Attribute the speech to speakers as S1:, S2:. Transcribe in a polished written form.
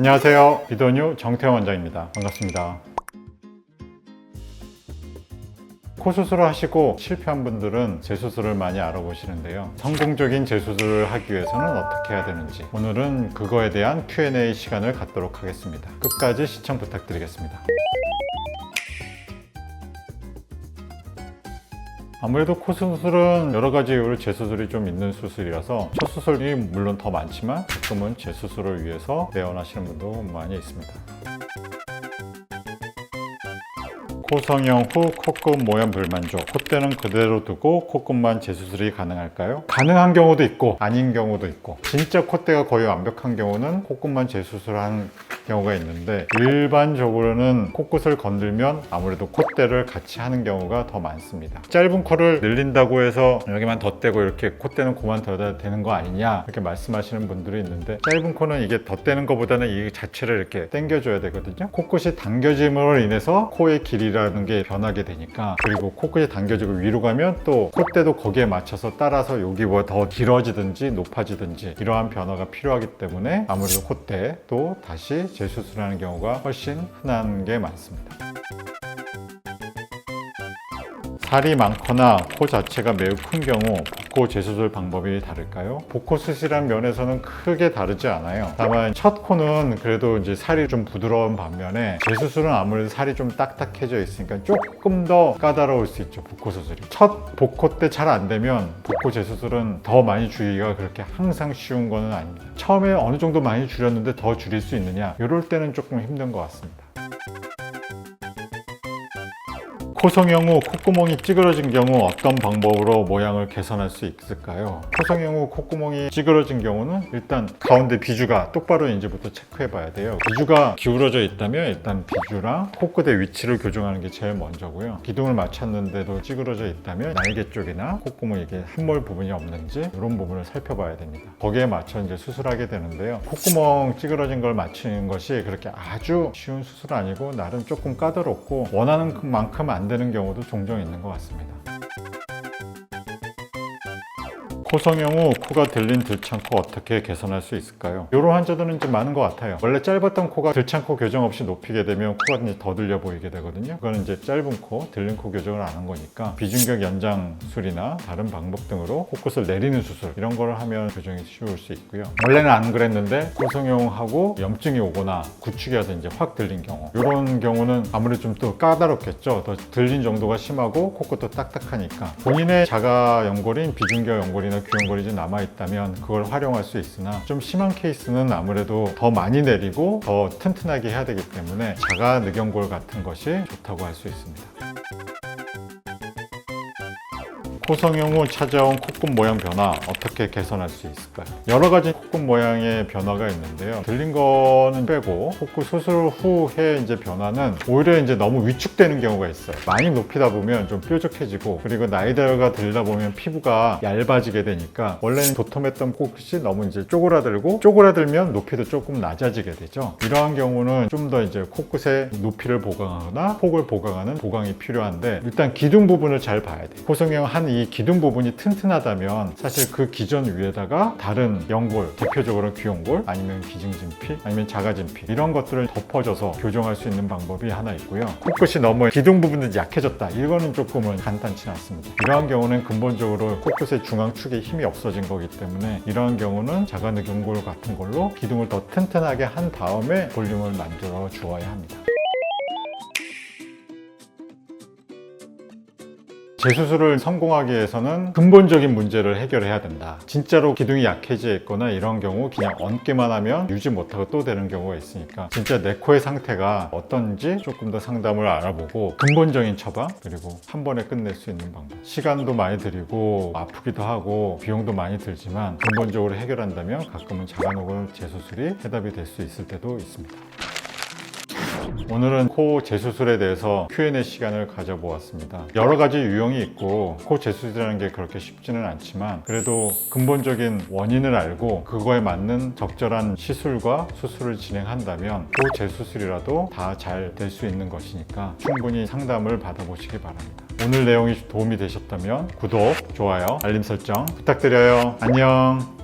S1: 안녕하세요. 비더뉴 정태원 원장입니다. 반갑습니다. 코 수술을 하시고 실패한 분들은 재수술을 많이 알아보시는데요. 성공적인 재수술을 하기 위해서는 어떻게 해야 되는지 오늘은 그거에 대한 Q&A 시간을 갖도록 하겠습니다. 끝까지 시청 부탁드리겠습니다. 아무래도 코 수술은 여러 가지 이유로 재수술이 좀 있는 수술이라서 첫 수술이 물론 더 많지만 가끔은 재수술을 위해서 내원하시는 분도 많이 있습니다. 코 성형 후 코끝 모양 불만족, 콧대는 그대로 두고 코끝만 재수술이 가능할까요? 가능한 경우도 있고 아닌 경우도 있고, 진짜 콧대가 거의 완벽한 경우는 코끝만 재수술한 경우가 있는데, 일반적으로는 코끝을 건들면 아무래도 콧대를 같이 하는 경우가 더 많습니다. 짧은 코를 늘린다고 해서 여기만 덧대고 이렇게 콧대는 그만 둬야 되는 거 아니냐 이렇게 말씀하시는 분들이 있는데, 짧은 코는 이게 덧대는 것보다는 이 자체를 이렇게 당겨줘야 되거든요. 코끝이 당겨짐으로 인해서 코의 길이라는 게 변하게 되니까, 그리고 코끝이 당겨지고 위로 가면 또 콧대도 거기에 맞춰서 따라서 여기보다 더 길어지든지 높아지든지 이러한 변화가 필요하기 때문에 아무래도 콧대도 다시 재수술하는 경우가 훨씬 흔한 게 많습니다. 살이 많거나 코 자체가 매우 큰 경우 복코 재수술 방법이 다를까요? 복코 수술이라는 면에서는 크게 다르지 않아요. 다만 첫 코는 그래도 이제 살이 좀 부드러운 반면에 재수술은 아무래도 살이 좀 딱딱해져 있으니까 조금 더 까다로울 수 있죠. 복코 수술이 첫 복코 때 잘 안 되면 복코 재수술은 더 많이 줄이기가 그렇게 항상 쉬운 거는 아닙니다. 처음에 어느 정도 많이 줄였는데 더 줄일 수 있느냐, 이럴 때는 조금 힘든 것 같습니다. 코 성형 후 콧구멍이 찌그러진 경우 어떤 방법으로 모양을 개선할 수 있을까요? 코 성형 후 콧구멍이 찌그러진 경우는 일단 가운데 비주가 똑바로 있는지부터 체크해 봐야 돼요. 비주가 기울어져 있다면 일단 비주랑 코끝의 위치를 교정하는 게 제일 먼저고요. 기둥을 맞췄는데도 찌그러져 있다면 날개 쪽이나 콧구멍 이게 함몰 부분이 없는지 이런 부분을 살펴봐야 됩니다. 거기에 맞춰 이제 수술하게 되는데요. 콧구멍 찌그러진 걸 맞추는 것이 그렇게 아주 쉬운 수술 아니고 나름 조금 까다롭고 원하는 만큼 안 되는 경우도 종종 있는 것 같습니다. 코 성형 후 코가 들린 들창코 어떻게 개선할 수 있을까요? 이런 환자들은 이제 많은 것 같아요. 원래 짧았던 코가 들창코 교정 없이 높이게 되면 코가 이제 더 들려 보이게 되거든요. 그거는 이제 짧은 코, 들린 코 교정을 안 한 거니까 비중격 연장술이나 다른 방법 등으로 코끝을 내리는 수술 이런 걸 하면 교정이 쉬울 수 있고요. 원래는 안 그랬는데 코 성형하고 염증이 오거나 구축이 와서 이제 확 들린 경우, 이런 경우는 아무래도 좀 더 까다롭겠죠. 더 들린 정도가 심하고 코끝도 딱딱하니까 본인의 자가 연골인 비중격 연골이나 귀연골이 남아있다면 그걸 활용할 수 있으나, 좀 심한 케이스는 아무래도 더 많이 내리고 더 튼튼하게 해야 되기 때문에 자가 늑연골 같은 것이 좋다고 할 수 있습니다. 코 성형 후 찾아온 코끝 모양 변화 어떻게 개선할 수 있을까요? 여러 가지 코끝 모양의 변화가 있는데요. 들린 거는 빼고 코끝 수술 후에 이제 변화는 오히려 이제 너무 위축되는 경우가 있어요. 많이 높이다 보면 좀 뾰족해지고, 그리고 나이가 들다 보면 피부가 얇아지게 되니까 원래는 도톰했던 코끝이 너무 이제 쪼그라들면 높이도 조금 낮아지게 되죠. 이러한 경우는 좀 더 이제 코끝의 높이를 보강하거나 폭을 보강하는 보강이 필요한데, 일단 기둥 부분을 잘 봐야 돼요. 코 성형 한 이 기둥 부분이 튼튼하다면 사실 그 기존 위에다가 다른 연골, 대표적으로 귀연골 아니면 기증진피 아니면 자가진피 이런 것들을 덮어줘서 교정할 수 있는 방법이 하나 있고요. 코끝이 너무 기둥 부분이 약해졌다, 이거는 조금은 간단치 않습니다. 이러한 경우는 근본적으로 코끝의 중앙축에 힘이 없어진 거기 때문에 이러한 경우는 자가늑연골 같은 걸로 기둥을 더 튼튼하게 한 다음에 볼륨을 만들어 주어야 합니다. 재수술을 성공하기 위해서는 근본적인 문제를 해결해야 된다. 진짜로 기둥이 약해져 있거나 이런 경우 그냥 얹기만 하면 유지 못하고 또 되는 경우가 있으니까, 진짜 내 코의 상태가 어떤지 조금 더 상담을 알아보고 근본적인 처방, 그리고 한 번에 끝낼 수 있는 방법. 시간도 많이 들이고 아프기도 하고 비용도 많이 들지만 근본적으로 해결한다면 가끔은 자가늑골 재수술이 해답이 될 수 있을 때도 있습니다. 오늘은 코 재수술에 대해서 Q&A 시간을 가져보았습니다. 여러 가지 유형이 있고 코 재수술이라는 게 그렇게 쉽지는 않지만, 그래도 근본적인 원인을 알고 그거에 맞는 적절한 시술과 수술을 진행한다면 코 재수술이라도 다 잘 될 수 있는 것이니까 충분히 상담을 받아보시기 바랍니다. 오늘 내용이 도움이 되셨다면 구독, 좋아요, 알림 설정 부탁드려요. 안녕.